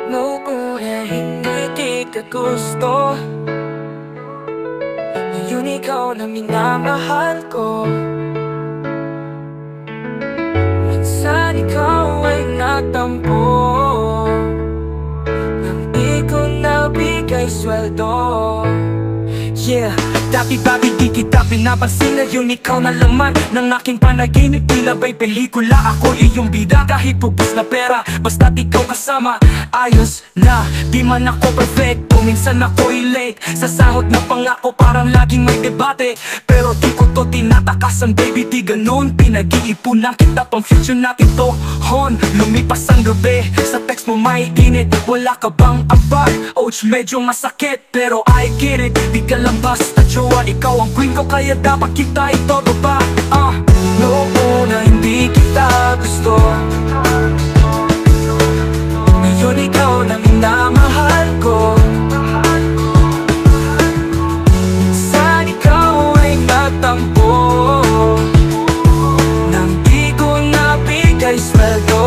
Noong una hindi kita gusto, ngayon ikaw na minamahal ko. Minsan ikaw ay natampo nang di ko nabigay sweldo. Yeah, dati-dati di kita pinapansin, ngayon ikaw na laman ng aking panaginip. Tila ba'y pelikula, ako iyong bida. Kahit pupus na pera, basta't ikaw kasama, ayos na. Di man ako perfecto, minsan ako'y late sa sahod na pangako, parang laging may debate. Pero di ko to tinatakasan, baby, di ganun. Pinag-iipunan kita pang future natin to hon. Lumipas ang gabi, sa text mo may init. Wala ka bang abag? Ouch, medyo masakit, pero I get it. Di ka lang basta jowa, ikaw ang queen ko, kaya dapat kita itodo ba? Noong una hindi kita gusto, ngayon ikaw na minamahal ko. Minsan ikaw ay natampo nang di ko nabigay sweldo.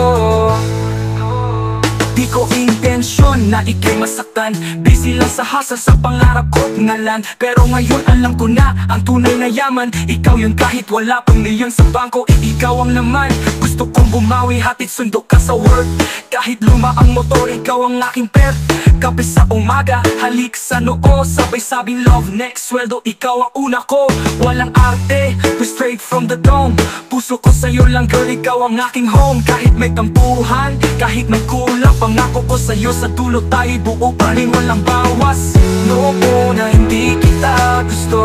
Di ko intensyon na ika'y masaktan, busy lang sa hustle, sa pangarap ko't ngalan. Pero ngayon alam ko na ang tunay na yaman, ikaw yun kahit wala pang milyon sa bangko. Ikaw ang laman, gusto kong bumawi, hatid sundo ka sa work. Kahit luma ang motor, ikaw ang aking pet. Kape sa umaga, halik sa noo, sabay sabing love next sweldo. Ikaw ang una ko, walang arte, we straight from the dome. Puso ko sa'yo lang girl, ikaw ang aking home. Kahit may tampuhan, kahit may kulang, pangako ko sa'yo sa dulo tayo buo pa rin walang bawas. Noong una hindi kita gusto,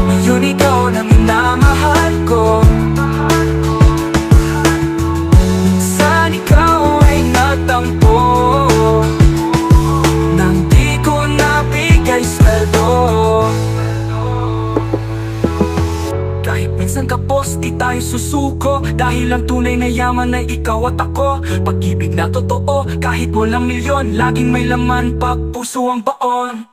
ngayon ikaw na minamahal ko. Minsan ikaw ay natampo nang di ko nabigay sweldo. Kahit minsan kapos, di tayo susuko, dahil ang tunay na yaman ay ikaw at ako. Pag-ibig na totoo, kahit walang milyon, laging may laman pag puso ang baon.